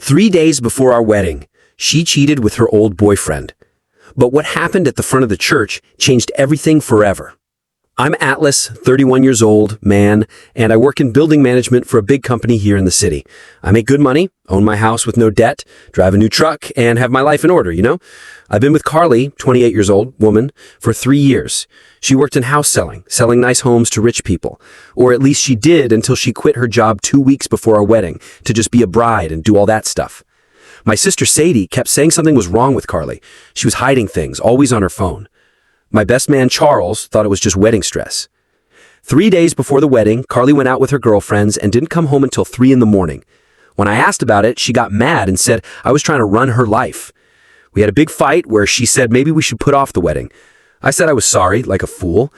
3 days before our wedding, she cheated with her old boyfriend. But what happened at the front of the church changed everything forever. I'm Atlas, 31 years old, man, and I work in building management for a big company here in the city. I make good money, own my house with no debt, drive a new truck, and have my life in order, you know? I've been with Carly, 28 years old, woman, for 3 years. She worked in house selling nice homes to rich people. Or at least she did until she quit her job 2 weeks before our wedding to just be a bride and do all that stuff. My sister Sadie kept saying something was wrong with Carly. She was hiding things, always on her phone. My best man, Charles, thought it was just wedding stress. 3 days before the wedding, Carly went out with her girlfriends and didn't come home until 3 in the morning. When I asked about it, she got mad and said I was trying to run her life. We had a big fight where she said maybe we should put off the wedding. I said I was sorry, like a fool.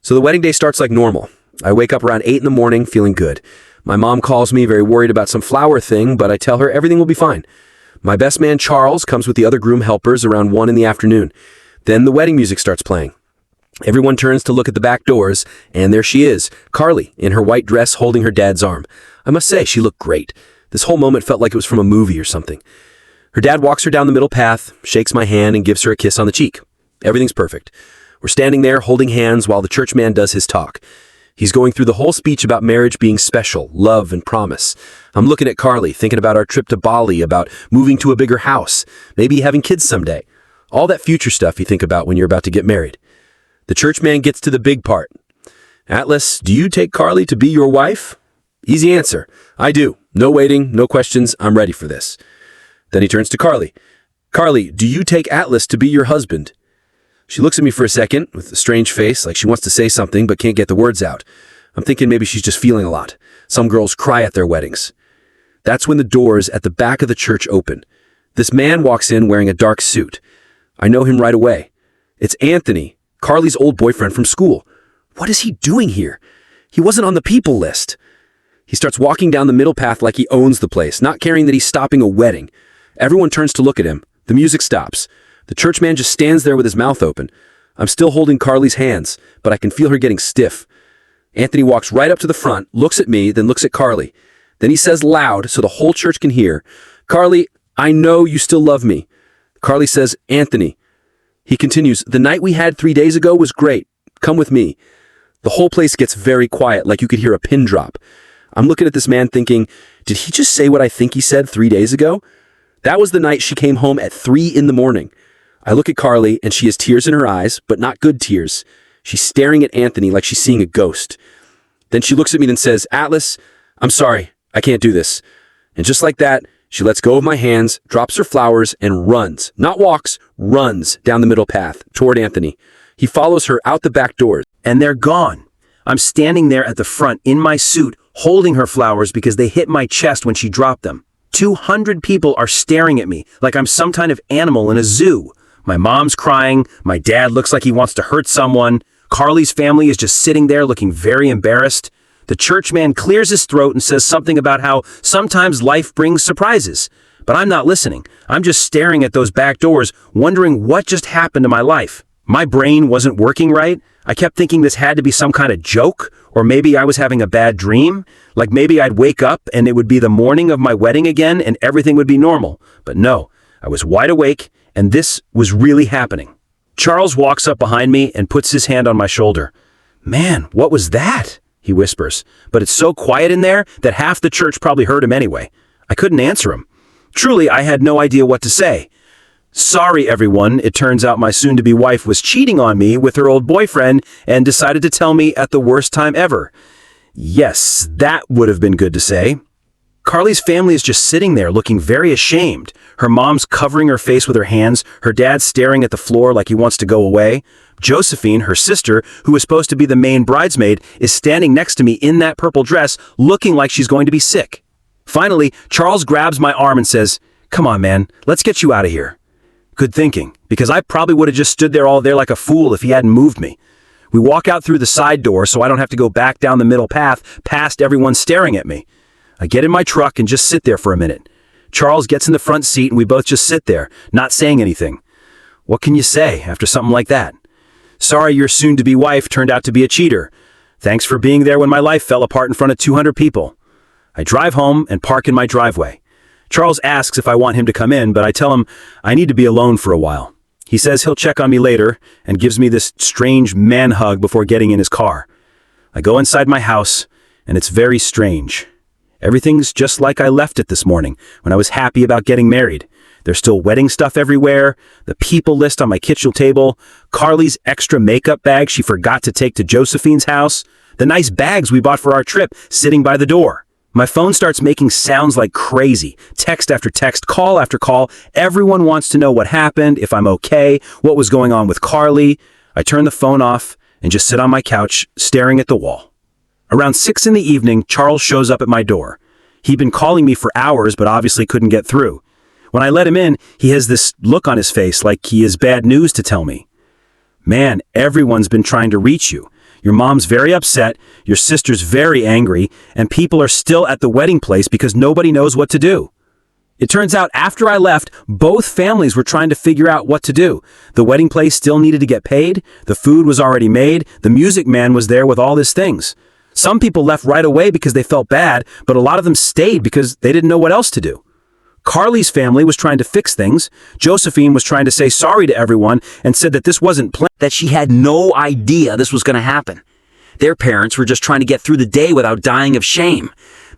So the wedding day starts like normal. I wake up around 8 in the morning, feeling good. My mom calls me, very worried about some flower thing, but I tell her everything will be fine. My best man, Charles, comes with the other groom helpers around 1 in the afternoon. Then the wedding music starts playing. Everyone turns to look at the back doors, and there she is, Carly, in her white dress holding her dad's arm. I must say, she looked great. This whole moment felt like it was from a movie or something. Her dad walks her down the middle path, shakes my hand, and gives her a kiss on the cheek. Everything's perfect. We're standing there holding hands while the church man does his talk. He's going through the whole speech about marriage being special, love, and promise. I'm looking at Carly, thinking about our trip to Bali, about moving to a bigger house, maybe having kids someday. All that future stuff you think about when you're about to get married. The church man gets to the big part. Atlas, do you take Carly to be your wife? Easy answer. I do. No waiting, no questions. I'm ready for this. Then he turns to Carly. Carly, do you take Atlas to be your husband? She looks at me for a second with a strange face, like she wants to say something but can't get the words out. I'm thinking maybe she's just feeling a lot. Some girls cry at their weddings. That's when the doors at the back of the church open. This man walks in wearing a dark suit. I know him right away. It's Anthony, Carly's old boyfriend from school. What is he doing here? He wasn't on the people list. He starts walking down the middle path like he owns the place, not caring that he's stopping a wedding. Everyone turns to look at him. The music stops. The church man just stands there with his mouth open. I'm still holding Carly's hands, but I can feel her getting stiff. Anthony walks right up to the front, looks at me, then looks at Carly. Then he says loud so the whole church can hear, Carly, I know you still love me. Carly says, Anthony. He continues, the night we had 3 days ago was great. Come with me. The whole place gets very quiet, like you could hear a pin drop. I'm looking at this man thinking, did he just say what I think he said 3 days ago? That was the night she came home at 3 in the morning. I look at Carly, and she has tears in her eyes, but not good tears. She's staring at Anthony like she's seeing a ghost. Then she looks at me and says, Atlas, I'm sorry, I can't do this. And just like that, she lets go of my hands, drops her flowers, and runs, not walks, runs down the middle path toward Anthony. He follows her out the back doors, and they're gone. I'm standing there at the front in my suit, holding her flowers because they hit my chest when she dropped them. 200 people are staring at me like I'm some kind of animal in a zoo. My mom's crying, my dad looks like he wants to hurt someone, Carly's family is just sitting there looking very embarrassed. The church man clears his throat and says something about how sometimes life brings surprises. But I'm not listening. I'm just staring at those back doors, wondering what just happened to my life. My brain wasn't working right. I kept thinking this had to be some kind of joke, or maybe I was having a bad dream. Like maybe I'd wake up and it would be the morning of my wedding again and everything would be normal. But no, I was wide awake and this was really happening. Charles walks up behind me and puts his hand on my shoulder. Man, what was that? He whispers, but it's so quiet in there that half the church probably heard him anyway. I couldn't answer him. Truly, I had no idea what to say. Sorry, everyone. It turns out my soon-to-be wife was cheating on me with her old boyfriend and decided to tell me at the worst time ever. Yes, that would have been good to say. Carly's family is just sitting there looking very ashamed. Her mom's covering her face with her hands, her dad staring at the floor like he wants to go away. Josephine, her sister, who was supposed to be the main bridesmaid, is standing next to me in that purple dress, looking like she's going to be sick. Finally, Charles grabs my arm and says, "Come on, man, let's get you out of here." Good thinking, because I probably would have just stood there all there like a fool if he hadn't moved me. We walk out through the side door so I don't have to go back down the middle path past everyone staring at me. I get in my truck and just sit there for a minute. Charles gets in the front seat and we both just sit there, not saying anything. What can you say after something like that? Sorry your soon-to-be wife turned out to be a cheater. Thanks for being there when my life fell apart in front of 200 people. I drive home and park in my driveway. Charles asks if I want him to come in, but I tell him I need to be alone for a while. He says he'll check on me later and gives me this strange man hug before getting in his car. I go inside my house, and it's very strange. Everything's just like I left it this morning when I was happy about getting married. There's still wedding stuff everywhere, the people list on my kitchen table, Carly's extra makeup bag she forgot to take to Josephine's house, the nice bags we bought for our trip sitting by the door. My phone starts making sounds like crazy. Text after text, call after call. Everyone wants to know what happened, if I'm okay, what was going on with Carly. I turn the phone off and just sit on my couch, staring at the wall. Around 6 in the evening, Charles shows up at my door. He'd been calling me for hours, but obviously couldn't get through. When I let him in, he has this look on his face like he has bad news to tell me. Man, everyone's been trying to reach you. Your mom's very upset, your sister's very angry, and people are still at the wedding place because nobody knows what to do. It turns out after I left, both families were trying to figure out what to do. The wedding place still needed to get paid, the food was already made, the music man was there with all his things. Some people left right away because they felt bad, but a lot of them stayed because they didn't know what else to do. Carly's family was trying to fix things. Josephine was trying to say sorry to everyone and said that this wasn't planned. That she had no idea this was going to happen. Their parents were just trying to get through the day without dying of shame.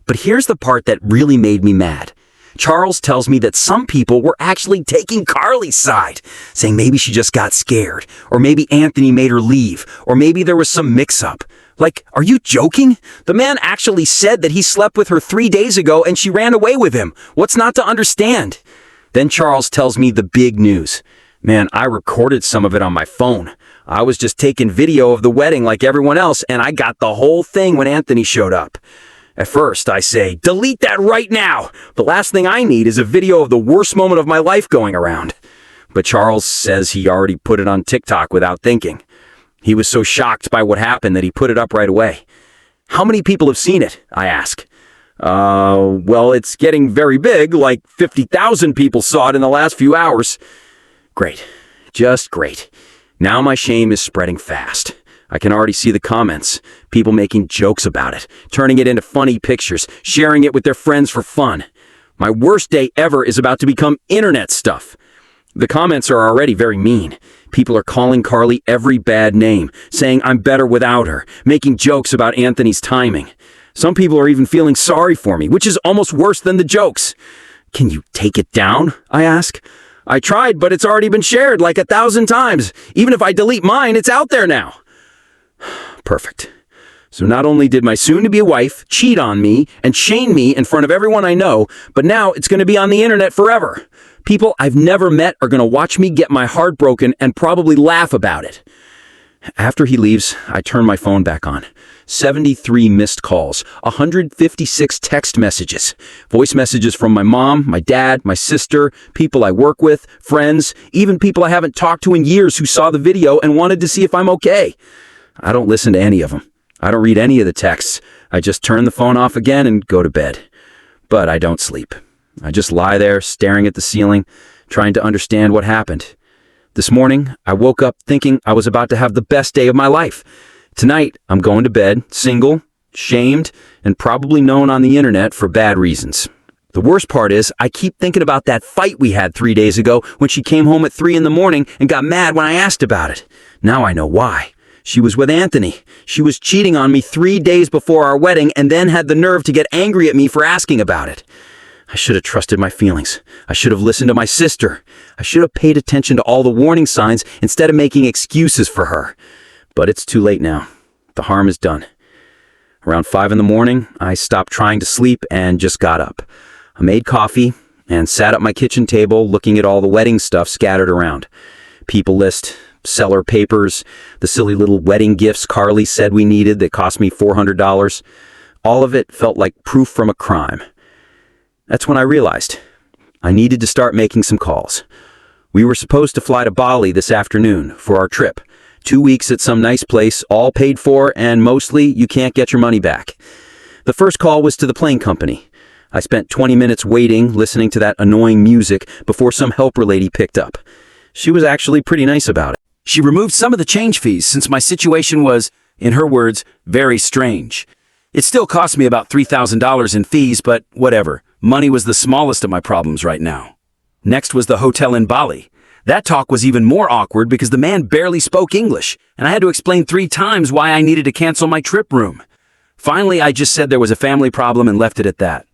But here's the part that really made me mad. Charles tells me that some people were actually taking Carly's side, saying maybe she just got scared, or maybe Anthony made her leave, or maybe there was some mix-up. Like, are you joking? The man actually said that he slept with her 3 days ago and she ran away with him. What's not to understand? Then Charles tells me the big news. Man, I recorded some of it on my phone. I was just taking video of the wedding like everyone else, and I got the whole thing when Anthony showed up. At first, I say, delete that right now. The last thing I need is a video of the worst moment of my life going around. But Charles says he already put it on TikTok without thinking. He was so shocked by what happened that he put it up right away. How many people have seen it? I ask. Well, it's getting very big, like 50,000 people saw it in the last few hours. Great. Just great. Now my shame is spreading fast. I can already see the comments. People making jokes about it, turning it into funny pictures, sharing it with their friends for fun. My worst day ever is about to become internet stuff. The comments are already very mean. People are calling Carly every bad name, saying I'm better without her, making jokes about Anthony's timing. Some people are even feeling sorry for me, which is almost worse than the jokes. Can you take it down? I ask. I tried, but it's already been shared like 1,000 times. Even if I delete mine, it's out there now. Perfect. So not only did my soon-to-be wife cheat on me and shame me in front of everyone I know, but now it's going to be on the internet forever. People I've never met are going to watch me get my heart broken and probably laugh about it. After he leaves, I turn my phone back on. 73 missed calls, 156 text messages, voice messages from my mom, my dad, my sister, people I work with, friends, even people I haven't talked to in years who saw the video and wanted to see if I'm okay. I don't listen to any of them. I don't read any of the texts. I just turn the phone off again and go to bed. But I don't sleep. I just lie there, staring at the ceiling, trying to understand what happened. This morning, I woke up thinking I was about to have the best day of my life. Tonight, I'm going to bed, single, shamed, and probably known on the internet for bad reasons. The worst part is, I keep thinking about that fight we had 3 days ago when she came home at 3 in the morning and got mad when I asked about it. Now I know why. She was with Anthony. She was cheating on me 3 days before our wedding and then had the nerve to get angry at me for asking about it. I should have trusted my feelings. I should have listened to my sister. I should have paid attention to all the warning signs instead of making excuses for her. But it's too late now. The harm is done. Around 5 in the morning, I stopped trying to sleep and just got up. I made coffee and sat at my kitchen table looking at all the wedding stuff scattered around. People list, seller papers, the silly little wedding gifts Carly said we needed that cost me $400. All of it felt like proof from a crime. That's when I realized I needed to start making some calls. We were supposed to fly to Bali this afternoon for our trip. 2 weeks at some nice place, all paid for, and mostly you can't get your money back. The first call was to the plane company. I spent 20 minutes waiting, listening to that annoying music before some helper lady picked up. She was actually pretty nice about it. She removed some of the change fees since my situation was, in her words, very strange. It still cost me about $3,000 in fees, but whatever. Money was the smallest of my problems right now. Next was the hotel in Bali. That talk was even more awkward because the man barely spoke English, and I had to explain 3 times why I needed to cancel my trip room. Finally, I just said there was a family problem and left it at that.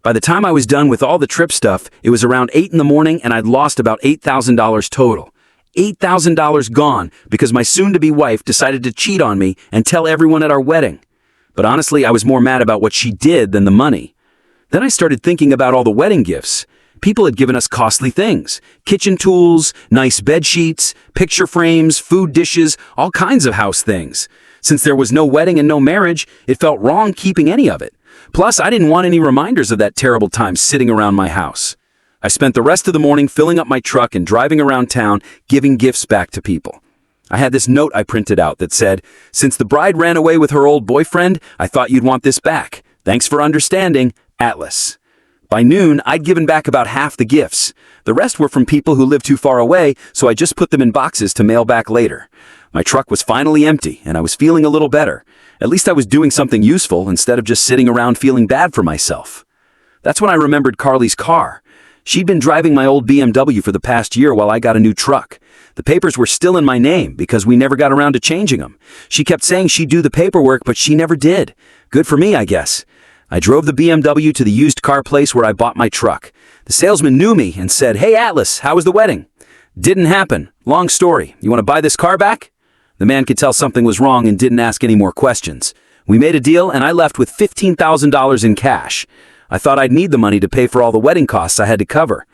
By the time I was done with all the trip stuff, it was around 8 in the morning and I'd lost about $8,000 total. $8,000 gone because my soon-to-be wife decided to cheat on me and tell everyone at our wedding. But honestly, I was more mad about what she did than the money. Then I started thinking about all the wedding gifts. People had given us costly things: kitchen tools, nice bed sheets, picture frames, food dishes, all kinds of house things. Since there was no wedding and no marriage, it felt wrong keeping any of it. Plus, I didn't want any reminders of that terrible time sitting around my house. I spent the rest of the morning filling up my truck and driving around town, giving gifts back to people. I had this note I printed out that said, "Since the bride ran away with her old boyfriend, I thought you'd want this back. Thanks for understanding, Atlas." By noon, I'd given back about half the gifts. The rest were from people who lived too far away, so I just put them in boxes to mail back later. My truck was finally empty, and I was feeling a little better. At least I was doing something useful instead of just sitting around feeling bad for myself. That's when I remembered Carly's car. She'd been driving my old BMW for the past year while I got a new truck. The papers were still in my name because we never got around to changing them. She kept saying she'd do the paperwork, but she never did. Good for me, I guess. I drove the BMW to the used car place where I bought my truck. The salesman knew me and said, "Hey Atlas, how was the wedding?" Didn't happen. Long story. You want to buy this car back? The man could tell something was wrong and didn't ask any more questions. We made a deal and I left with $15,000 in cash. I thought I'd need the money to pay for all the wedding costs I had to cover.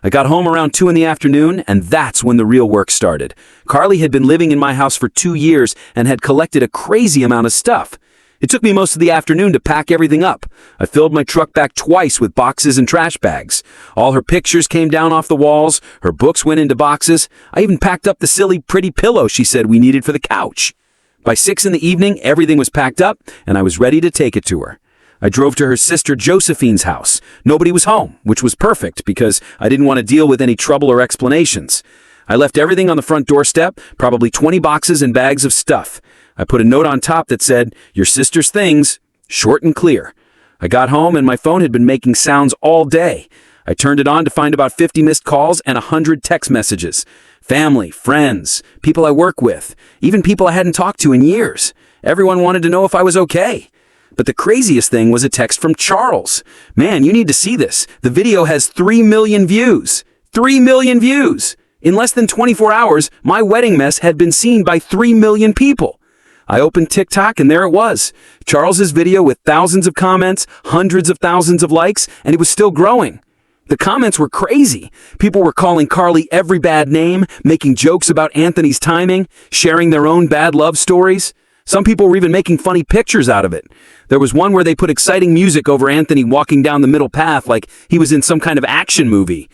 I got home around 2 in the afternoon, and that's when the real work started. Carly had been living in my house for 2 years and had collected a crazy amount of stuff. It took me most of the afternoon to pack everything up. I filled my truck back twice with boxes and trash bags. All her pictures came down off the walls, her books went into boxes. I even packed up the silly pretty pillow she said we needed for the couch. By 6 in the evening, everything was packed up, and I was ready to take it to her. I drove to her sister Josephine's house. Nobody was home, which was perfect because I didn't want to deal with any trouble or explanations. I left everything on the front doorstep, probably 20 boxes and bags of stuff. I put a note on top that said, "Your sister's things," short and clear. I got home and my phone had been making sounds all day. I turned it on to find about 50 missed calls and 100 text messages. Family, friends, people I work with, even people I hadn't talked to in years. Everyone wanted to know if I was okay. But the craziest thing was a text from Charles. Man, you need to see this. The video has 3 million views. 3 million views! In less than 24 hours, my wedding mess had been seen by 3 million people. I opened TikTok and there it was. Charles's video with thousands of comments, hundreds of thousands of likes, and it was still growing. The comments were crazy. People were calling Carly every bad name, making jokes about Anthony's timing, sharing their own bad love stories. Some people were even making funny pictures out of it. There was one where they put exciting music over Anthony walking down the middle path like he was in some kind of action movie.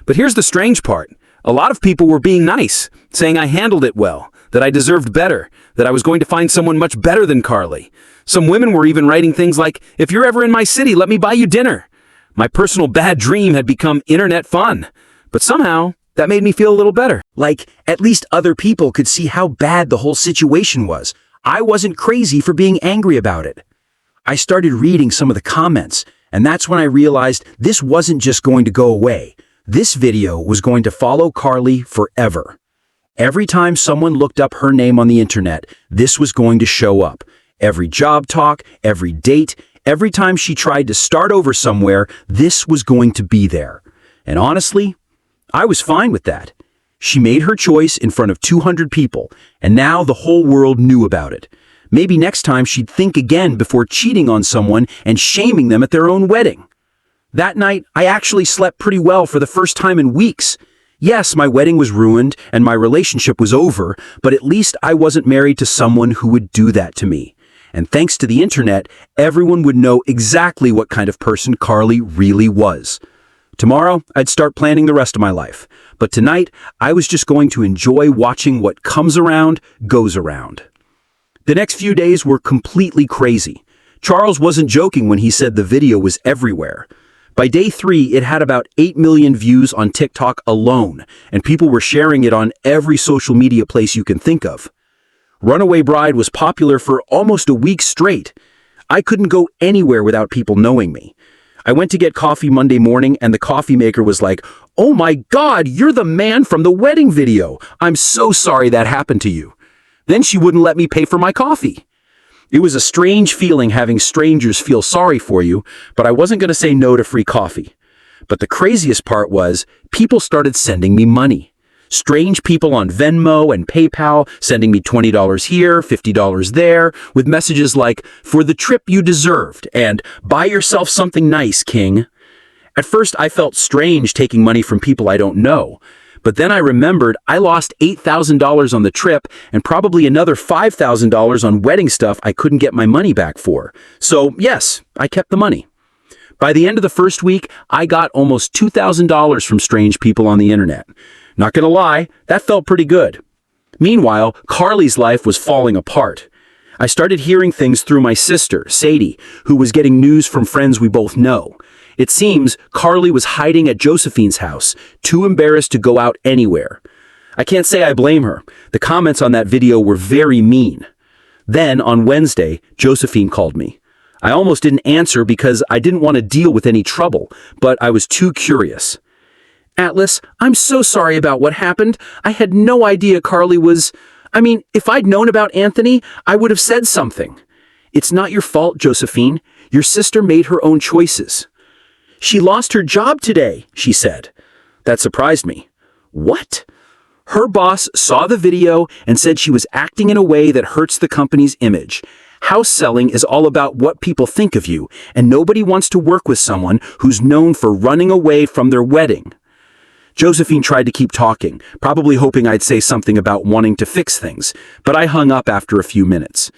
But here's the strange part. A lot of people were being nice, saying I handled it well, that I deserved better, that I was going to find someone much better than Carly. Some women were even writing things like, "If you're ever in my city, let me buy you dinner." My personal bad dream had become internet fun. But somehow, that made me feel a little better. Like, at least other people could see how bad the whole situation was. I wasn't crazy for being angry about it. I started reading some of the comments, and that's when I realized this wasn't just going to go away. This video was going to follow Carly forever. Every time someone looked up her name on the internet, this was going to show up. Every job talk, every date, every time she tried to start over somewhere, this was going to be there. And honestly, I was fine with that. She made her choice in front of 200 people, and now the whole world knew about it. Maybe next time she'd think again before cheating on someone and shaming them at their own wedding. That night, I actually slept pretty well for the first time in weeks. Yes, my wedding was ruined and my relationship was over, but at least I wasn't married to someone who would do that to me. And thanks to the internet, everyone would know exactly what kind of person Carly really was. Tomorrow, I'd start planning the rest of my life. But tonight, I was just going to enjoy watching what comes around, goes around. The next few days were completely crazy. Charles wasn't joking when he said the video was everywhere. By day 3, it had about 8 million views on TikTok alone, and people were sharing it on every social media place you can think of. Runaway Bride was popular for almost a week straight. I couldn't go anywhere without people knowing me. I went to get coffee Monday morning and the coffee maker was like, "Oh my God, you're the man from the wedding video. I'm so sorry that happened to you." Then she wouldn't let me pay for my coffee. It was a strange feeling having strangers feel sorry for you, but I wasn't going to say no to free coffee. But the craziest part was people started sending me money. Strange people on Venmo and PayPal sending me $20 here, $50 there, with messages like, "For the trip you deserved," and "Buy yourself something nice, King." At first, I felt strange taking money from people I don't know. But then I remembered I lost $8,000 on the trip and probably another $5,000 on wedding stuff I couldn't get my money back for. So yes, I kept the money. By the end of the first week, I got almost $2,000 from strange people on the internet. Not gonna lie, that felt pretty good. Meanwhile, Carly's life was falling apart. I started hearing things through my sister, Sadie, who was getting news from friends we both know. It seems Carly was hiding at Josephine's house, too embarrassed to go out anywhere. I can't say I blame her. The comments on that video were very mean. Then, on Wednesday, Josephine called me. I almost didn't answer because I didn't want to deal with any trouble, but I was too curious. "Atlas, I'm so sorry about what happened. I had no idea Carly was... if I'd known about Anthony, I would have said something." "It's not your fault, Josephine. Your sister made her own choices." "She lost her job today," she said. That surprised me. What? Her boss saw the video and said she was acting in a way that hurts the company's image. House selling is all about what people think of you, and nobody wants to work with someone who's known for running away from their wedding. Josephine tried to keep talking, probably hoping I'd say something about wanting to fix things, but I hung up after a few minutes.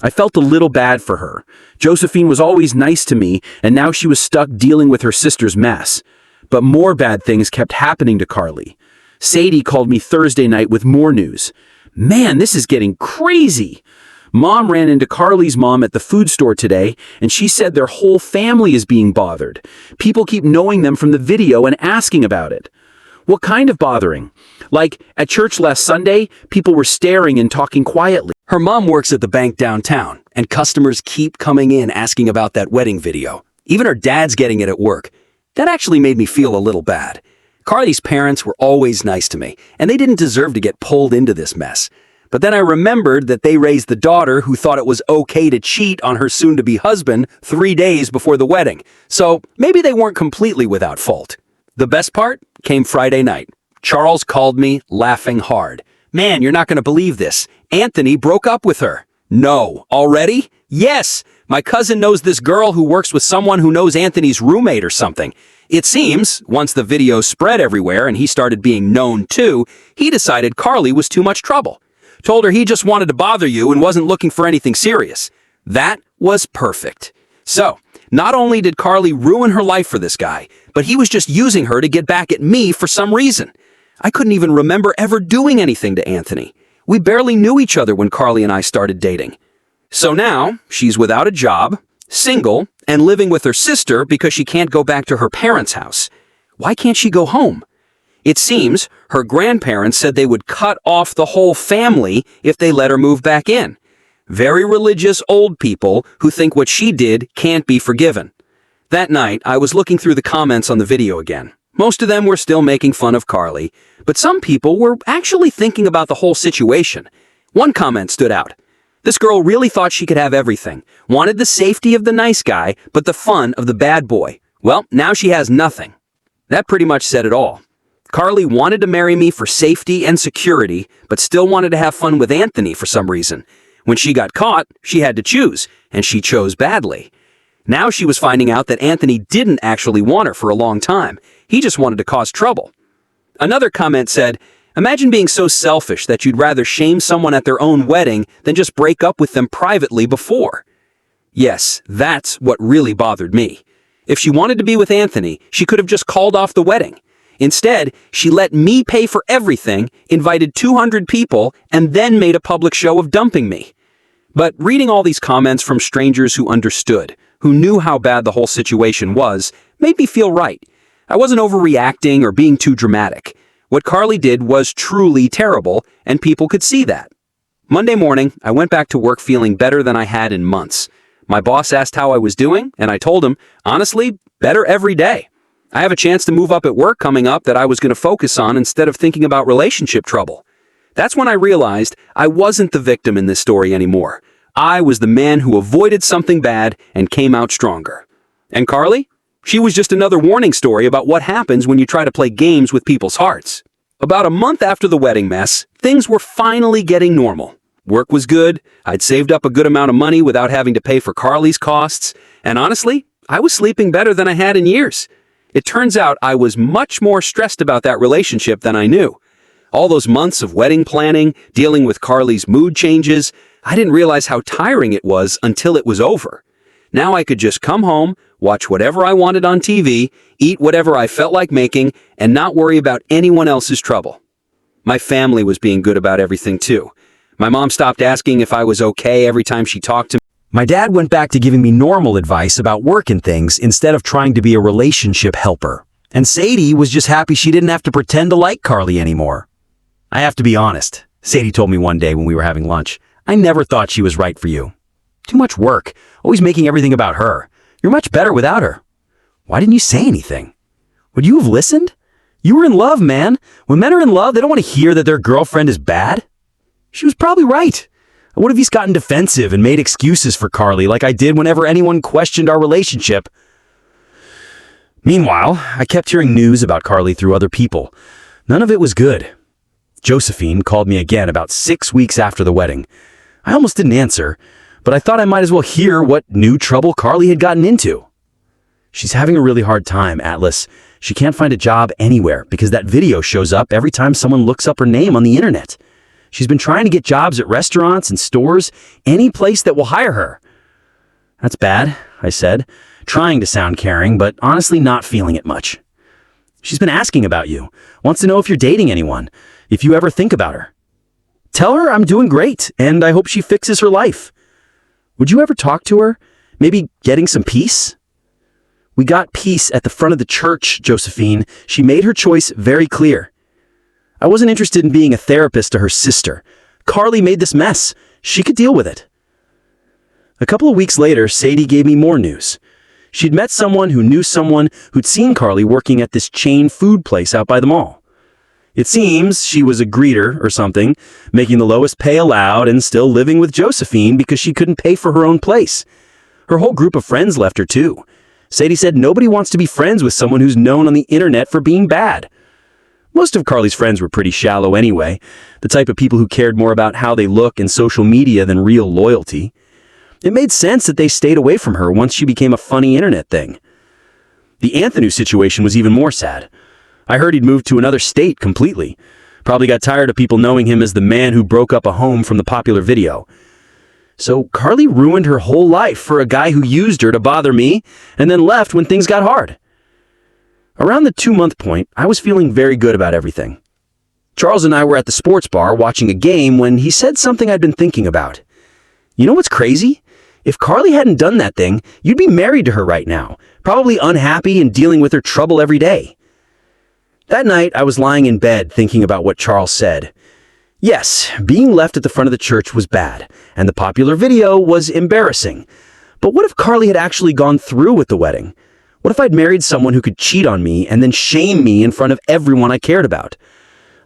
I felt a little bad for her. Josephine was always nice to me, and now she was stuck dealing with her sister's mess. But more bad things kept happening to Carly. Sadie called me Thursday night with more news. "Man, this is getting crazy." Mom ran into Carly's mom at the food store today, and she said their whole family is being bothered. People keep knowing them from the video and asking about it. What kind of bothering? Like, at church last Sunday, people were staring and talking quietly. Her mom works at the bank downtown, and customers keep coming in asking about that wedding video. Even her dad's getting it at work. That actually made me feel a little bad. Carly's parents were always nice to me, and they didn't deserve to get pulled into this mess. But then I remembered that they raised the daughter who thought it was okay to cheat on her soon-to-be husband 3 days before the wedding. So maybe they weren't completely without fault. The best part came Friday night. Charles called me, laughing hard. "Man, you're not going to believe this. Anthony broke up with her." "No. Already?" "Yes. My cousin knows this girl who works with someone who knows Anthony's roommate or something. It seems, once the video spread everywhere and he started being known too, he decided Carly was too much trouble. Told her he just wanted to bother you and wasn't looking for anything serious. That was perfect. So, not only did Carly ruin her life for this guy, but he was just using her to get back at me for some reason. I couldn't even remember ever doing anything to Anthony. We barely knew each other when Carly and I started dating. So now, she's without a job, single, and living with her sister because she can't go back to her parents' house. Why can't she go home? It seems her grandparents said they would cut off the whole family if they let her move back in. Very religious old people who think what she did can't be forgiven. That night, I was looking through the comments on the video again. Most of them were still making fun of Carly, but some people were actually thinking about the whole situation. One comment stood out. This girl really thought she could have everything, wanted the safety of the nice guy, but the fun of the bad boy. Well, now she has nothing. That pretty much said it all. Carly wanted to marry me for safety and security, but still wanted to have fun with Anthony for some reason. When she got caught, she had to choose, and she chose badly. Now she was finding out that Anthony didn't actually want her for a long time. He just wanted to cause trouble. Another comment said, "Imagine being so selfish that you'd rather shame someone at their own wedding than just break up with them privately before." Yes, that's what really bothered me. If she wanted to be with Anthony, she could have just called off the wedding. Instead, she let me pay for everything, invited 200 people, and then made a public show of dumping me. But reading all these comments from strangers who understood, who knew how bad the whole situation was, made me feel right. I wasn't overreacting or being too dramatic. What Carly did was truly terrible, and people could see that. Monday morning, I went back to work feeling better than I had in months. My boss asked how I was doing, and I told him, honestly, better every day. I have a chance to move up at work coming up that I was going to focus on instead of thinking about relationship trouble. That's when I realized I wasn't the victim in this story anymore. I was the man who avoided something bad and came out stronger. And Carly? She was just another warning story about what happens when you try to play games with people's hearts. About a month after the wedding mess, things were finally getting normal. Work was good, I'd saved up a good amount of money without having to pay for Carly's costs, and honestly, I was sleeping better than I had in years. It turns out I was much more stressed about that relationship than I knew. All those months of wedding planning, dealing with Carly's mood changes, I didn't realize how tiring it was until it was over. Now I could just come home, watch whatever I wanted on TV, eat whatever I felt like making, and not worry about anyone else's trouble. My family was being good about everything too. My mom stopped asking if I was okay every time she talked to me. My dad went back to giving me normal advice about work and things instead of trying to be a relationship helper. And Sadie was just happy she didn't have to pretend to like Carly anymore. I have to be honest, Sadie told me one day when we were having lunch, I never thought she was right for you. Too much work, always making everything about her. You're much better without her. Why didn't you say anything? Would you have listened? You were in love, man. When men are in love, they don't want to hear that their girlfriend is bad. She was probably right. I would have just gotten defensive and made excuses for Carly like I did whenever anyone questioned our relationship. Meanwhile, I kept hearing news about Carly through other people. None of it was good. Josephine called me again about 6 weeks after the wedding. I almost didn't answer, but I thought I might as well hear what new trouble Carly had gotten into. She's having a really hard time, Atlas. She can't find a job anywhere because that video shows up every time someone looks up her name on the internet. She's been trying to get jobs at restaurants and stores, any place that will hire her. That's bad, I said, trying to sound caring, but honestly not feeling it much. She's been asking about you, wants to know if you're dating anyone, if you ever think about her. Tell her I'm doing great, and I hope she fixes her life. Would you ever talk to her? Maybe getting some peace? We got peace at the front of the church, Josephine. She made her choice very clear. I wasn't interested in being a therapist to her sister. Carly made this mess. She could deal with it. A couple of weeks later, Sadie gave me more news. She'd met someone who knew someone who'd seen Carly working at this chain food place out by the mall. It seems she was a greeter or something, making the lowest pay allowed and still living with Josephine because she couldn't pay for her own place. Her whole group of friends left her too. Sadie said nobody wants to be friends with someone who's known on the internet for being bad. Most of Carly's friends were pretty shallow anyway, the type of people who cared more about how they look in social media than real loyalty. It made sense that they stayed away from her once she became a funny internet thing. The Anthony situation was even more sad. I heard he'd moved to another state completely. Probably got tired of people knowing him as the man who broke up a home from the popular video. So Carly ruined her whole life for a guy who used her to bother me and then left when things got hard. Around the 2-month point, I was feeling very good about everything. Charles and I were at the sports bar watching a game when he said something I'd been thinking about. You know what's crazy? If Carly hadn't done that thing, you'd be married to her right now, probably unhappy and dealing with her trouble every day. That night, I was lying in bed thinking about what Charles said. Yes, being left at the front of the church was bad, and the popular video was embarrassing. But what if Carly had actually gone through with the wedding? What if I'd married someone who could cheat on me and then shame me in front of everyone I cared about?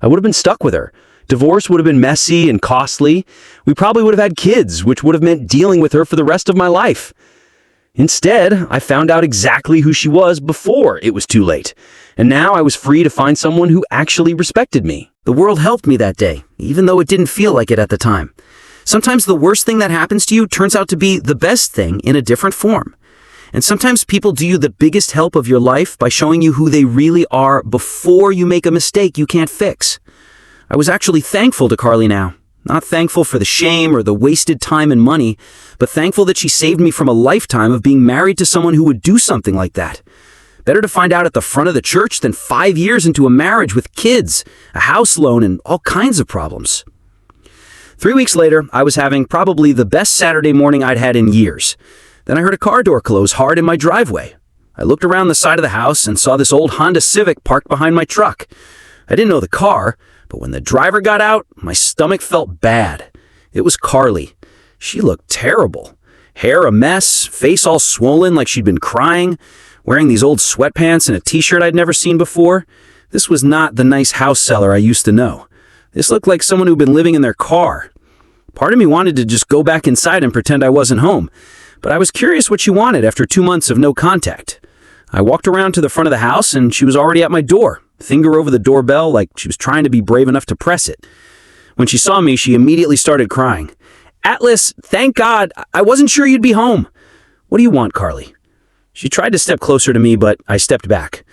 I would have been stuck with her. Divorce would have been messy and costly. We probably would have had kids, which would have meant dealing with her for the rest of my life. Instead, I found out exactly who she was before it was too late. And now I was free to find someone who actually respected me. The world helped me that day, even though it didn't feel like it at the time. Sometimes the worst thing that happens to you turns out to be the best thing in a different form. And sometimes people do you the biggest help of your life by showing you who they really are before you make a mistake you can't fix. I was actually thankful to Carly now. Not thankful for the shame or the wasted time and money, but thankful that she saved me from a lifetime of being married to someone who would do something like that. Better to find out at the front of the church than 5 years into a marriage with kids, a house loan, and all kinds of problems. 3 weeks later, I was having probably the best Saturday morning I'd had in years. Then I heard a car door close hard in my driveway. I looked around the side of the house and saw this old Honda Civic parked behind my truck. I didn't know the car, but when the driver got out, my stomach felt bad. It was Carly. She looked terrible. Hair a mess, face all swollen like she'd been crying. wearing these old sweatpants and a t-shirt I'd never seen before. This was not the nice house seller I used to know. This looked like someone who'd been living in their car. Part of me wanted to just go back inside and pretend I wasn't home, but I was curious what she wanted after 2 months of no contact. I walked around to the front of the house and she was already at my door, finger over the doorbell like she was trying to be brave enough to press it. When she saw me, she immediately started crying. "Atlas, thank God, I wasn't sure you'd be home." "What do you want, Carly?" She tried to step closer to me, but I stepped back.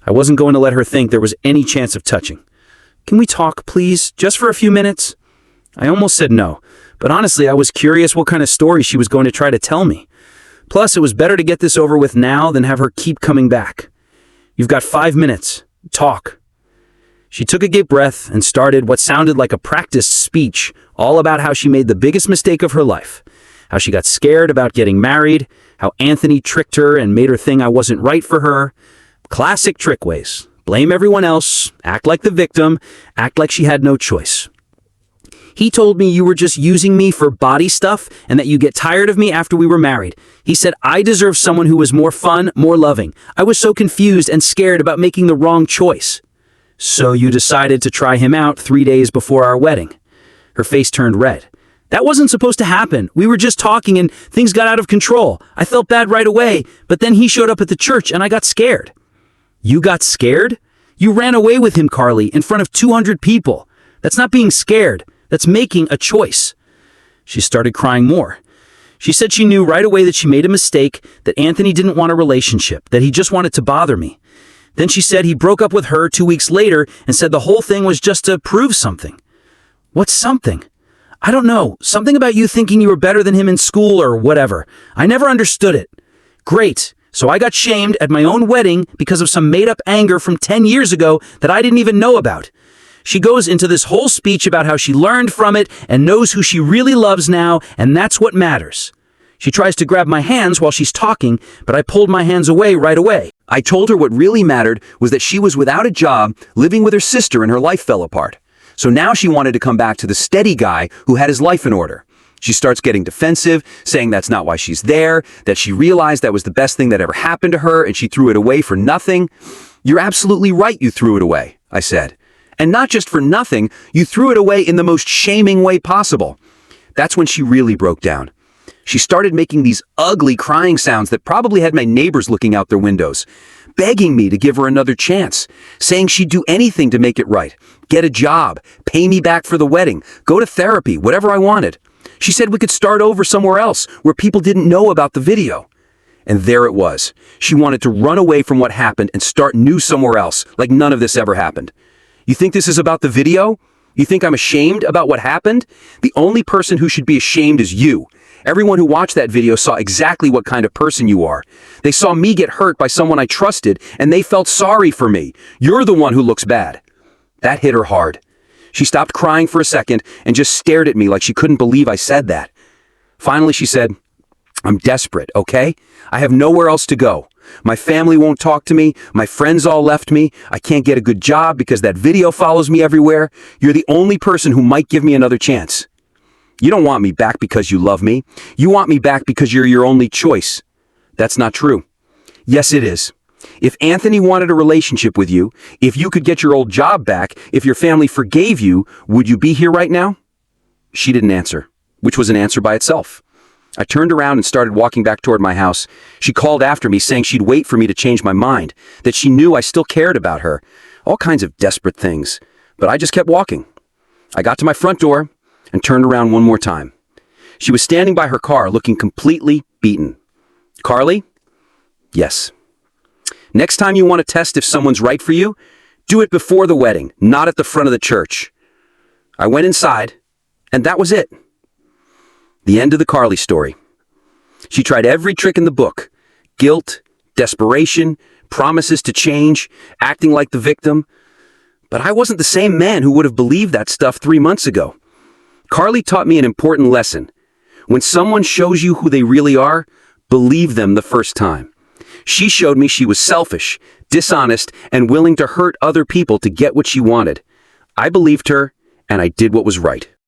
I wasn't going to let her think there was any chance of touching. "Can we talk, please, just for a few minutes?" I almost said no, but honestly, I was curious what kind of story she was going to try to tell me. Plus, it was better to get this over with now than have her keep coming back. "You've got 5 minutes. Talk." She took a deep breath and started what sounded like a practiced speech, all about how she made the biggest mistake of her life, how she got scared about getting married, how Anthony tricked her and made her think I wasn't right for her. Classic trick ways. Blame everyone else, act like the victim, act like she had no choice. "He told me you were just using me for body stuff and that you get tired of me after we were married. He said I deserve someone who was more fun, more loving. I was so confused and scared about making the wrong choice." "So you decided to try him out 3 days before our wedding?" Her face turned red. "That wasn't supposed to happen. We were just talking and things got out of control. I felt bad right away, but then he showed up at the church and I got scared." "You got scared? You ran away with him, Carly, in front of 200 people. That's not being scared. That's making a choice." She started crying more. She said she knew right away that she made a mistake, that Anthony didn't want a relationship, that he just wanted to bother me. Then she said he broke up with her 2 weeks later and said the whole thing was just to prove something. "What's something?" "I don't know. Something about you thinking you were better than him in school or whatever. I never understood it." "Great. So I got shamed at my own wedding because of some made-up anger from 10 years ago that I didn't even know about." She goes into this whole speech about how she learned from it and knows who she really loves now, and that's what matters. She tries to grab my hands while she's talking, but I pulled my hands away right away. I told her what really mattered was that she was without a job, living with her sister, and her life fell apart. So now she wanted to come back to the steady guy who had his life in order. She starts getting defensive, saying that's not why she's there, that she realized that was the best thing that ever happened to her and she threw it away for nothing. "You're absolutely right you threw it away," I said. "And not just for nothing, you threw it away in the most shaming way possible." That's when she really broke down. She started making these ugly crying sounds that probably had my neighbors looking out their windows, begging me to give her another chance, saying she'd do anything to make it right, get a job, pay me back for the wedding, go to therapy, whatever I wanted. She said we could start over somewhere else where people didn't know about the video. And there it was. She wanted to run away from what happened and start new somewhere else, like none of this ever happened. You think this is about the video? You think I'm ashamed about what happened? The only person who should be ashamed is you. Everyone who watched that video saw exactly what kind of person you are. They saw me get hurt by someone I trusted, and they felt sorry for me. You're the one who looks bad. That hit her hard. She stopped crying for a second and just stared at me like she couldn't believe I said that. Finally, she said, "I'm desperate, okay? I have nowhere else to go. My family won't talk to me. My friends all left me. I can't get a good job because that video follows me everywhere. You're the only person who might give me another chance. You don't want me back because you love me. You want me back because you're your only choice." That's not true. Yes, it is. If Anthony wanted a relationship with you, if you could get your old job back, if your family forgave you, would you be here right now? She didn't answer, which was an answer by itself. I turned around and started walking back toward my house. She called after me, saying she'd wait for me to change my mind, that she knew I still cared about her. All kinds of desperate things. But I just kept walking. I got to my front door and turned around one more time. She was standing by her car, looking completely beaten. "Carly?" "Yes." "Next time you want to test if someone's right for you, do it before the wedding, not at the front of the church." I went inside, and that was it. The end of the Carly story. She tried every trick in the book. Guilt, desperation, promises to change, acting like the victim. But I wasn't the same man who would have believed that stuff 3 months ago. Carly taught me an important lesson. When someone shows you who they really are, believe them the first time. She showed me she was selfish, dishonest, and willing to hurt other people to get what she wanted. I believed her, and I did what was right.